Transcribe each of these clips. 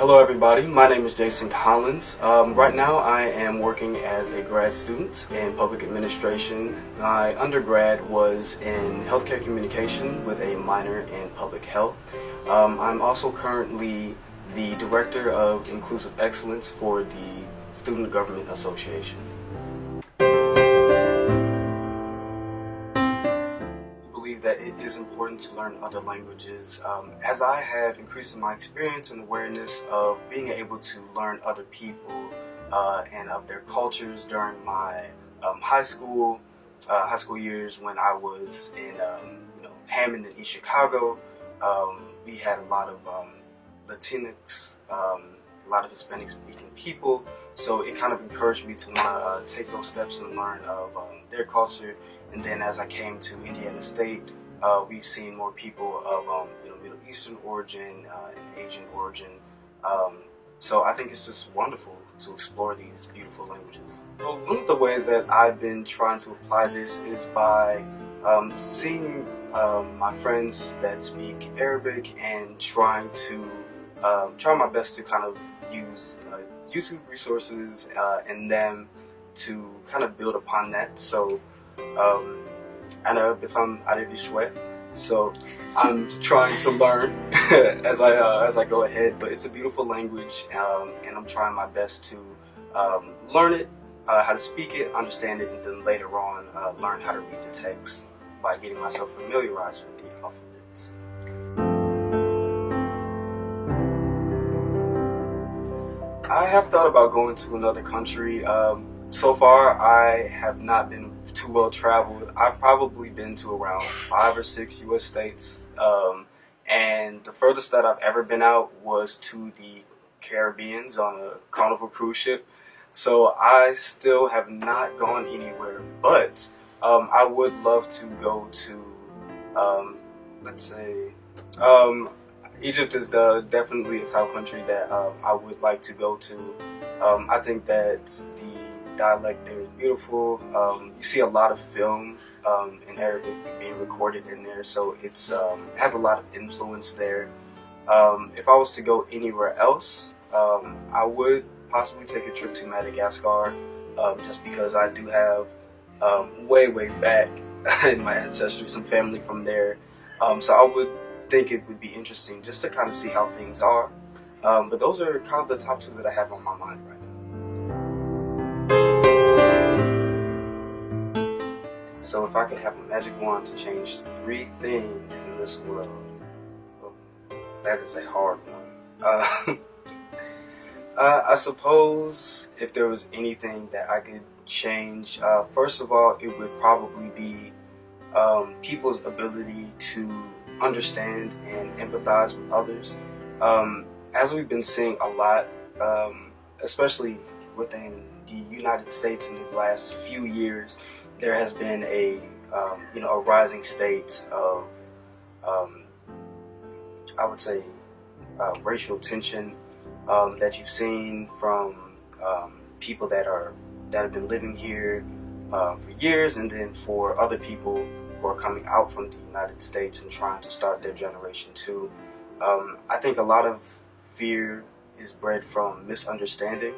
Hello everybody, my name is Jason Collins. Right now I am working as a grad student in public administration. My undergrad was in healthcare communication with a minor in public health. I'm also currently the Director of Inclusive Excellence for the Student Government Association. That it is important to learn other languages. As I have increased in my experience and awareness of being able to learn other people and of their cultures during my high school years when I was in Hammond in East Chicago. We had a lot of Latinx, a lot of Hispanic speaking people, so it kind of encouraged me to want to take those steps and learn of their culture. And then as I came to Indiana State, we've seen more people of Middle Eastern origin and Asian origin. So I think it's just wonderful to explore these beautiful languages. Well, one of the ways that I've been trying to apply this is by seeing my friends that speak Arabic and try my best to kind of use YouTube resources and them to kind of build upon that. So أنا بفهم عربي شوي, so I'm trying to learn as I go ahead. But it's a beautiful language, and I'm trying my best to learn it, how to speak it, understand it, and then later on learn how to read the text by getting myself familiarized with the alphabets. I have thought about going to another country. So far, I have not been too well traveled. I've probably been to around 5 or 6 U.S. states, and the furthest that I've ever been out was to the Caribbean on a Carnival cruise ship. So I still have not gone anywhere, but I would love to go to, let's say, Egypt is definitely a top country that I would like to go to. I think that the dialect there is beautiful. You see a lot of film in Arabic being recorded in there, so it has a lot of influence there. If I was to go anywhere else, I would possibly take a trip to Madagascar, just because I do have way back in my ancestry some family from there. So I would think it would be interesting just to kind of see how things are. But those are kind of the top 2 that I have on my mind right now. So if I could have a magic wand to change 3 things in this world, well, that is a hard one. I suppose if there was anything that I could change, first of all, it would probably be people's ability to understand and empathize with others. As we've been seeing a lot, especially within the United States in the last few years, there has been a rising state of I would say racial tension that you've seen from people that have been living here for years, and then for other people who are coming out from the United States and trying to start their generation too. I think a lot of fear is bred from misunderstanding.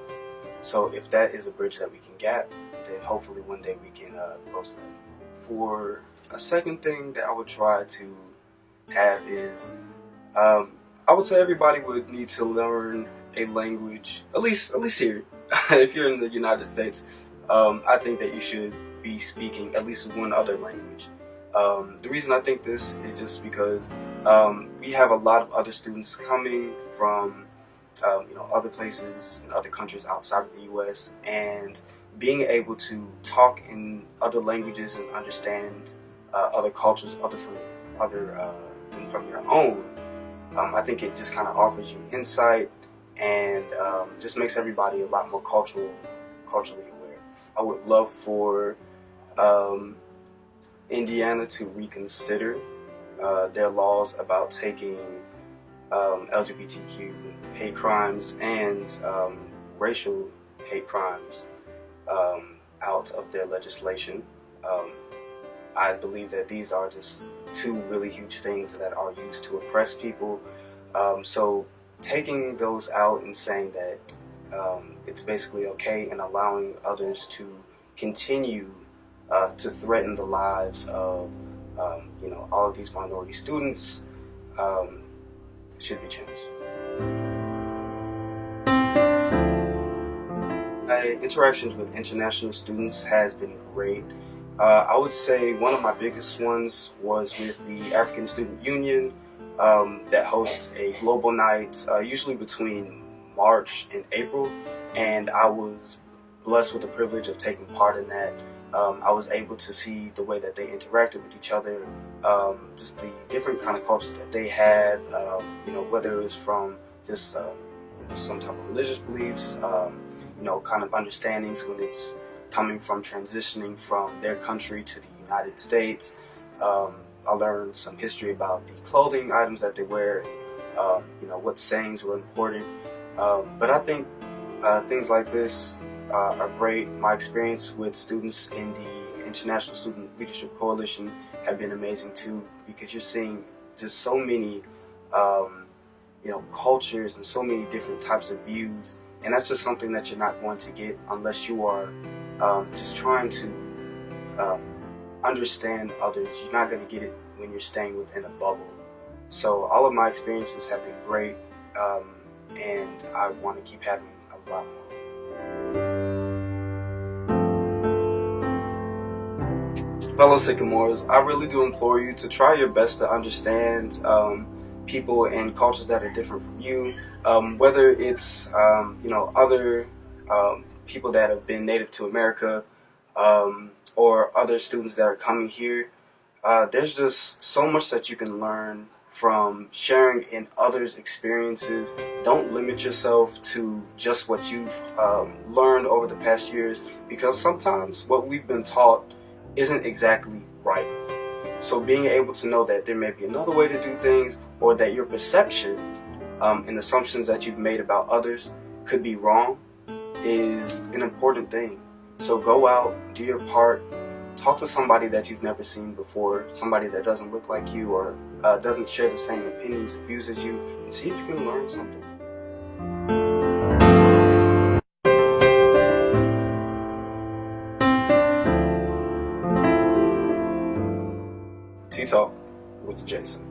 So if that is a bridge that we can gap, then hopefully one day we can close that. For a second thing that I would try to have is, I would say everybody would need to learn a language, at least here. If you're in the United States, I think that you should be speaking at least one other language. The reason I think this is just because we have a lot of other students coming from other places and other countries outside of the U.S., and being able to talk in other languages and understand other cultures, than from your own, I think it just kind of offers you insight and just makes everybody a lot more culturally aware. I would love for Indiana to reconsider their laws about taking LGBTQ hate crimes and racial hate crimes out of their legislation. I believe that these are just 2 really huge things that are used to oppress people. So taking those out and saying that it's basically okay and allowing others to continue to threaten the lives of all of these minority students um, should be changed. My interactions with international students has been great. I would say one of my biggest ones was with the African Student Union that hosts a global night, usually between March and April, and I was blessed with the privilege of taking part in that. I was able to see the way that they interacted with each other, just the different kind of cultures that they had, whether it was from just some type of religious beliefs, kind of understandings when it's coming from transitioning from their country to the United States. I learned some history about the clothing items that they wear, what sayings were important. But I think things like this are great. My experience with students in the International Student Leadership Coalition have been amazing too, because you're seeing just so many, cultures and so many different types of views, and that's just something that you're not going to get unless you are just trying to understand others. You're not going to get it when you're staying within a bubble. So all of my experiences have been great, and I want to keep having a lot more. Fellow Sycamores, I really do implore you to try your best to understand people and cultures that are different from you, whether it's other people that have been native to America, or other students that are coming here. There's just so much that you can learn from sharing in others' experiences. Don't limit yourself to just what you've learned over the past years, because sometimes what we've been taught isn't exactly right. So being able to know that there may be another way to do things, or that your perception and assumptions that you've made about others could be wrong, is an important thing. So go out, do your part, talk to somebody that you've never seen before, somebody that doesn't look like you or doesn't share the same opinions and views as you, and see if you can learn something. Tea Talk with Jason.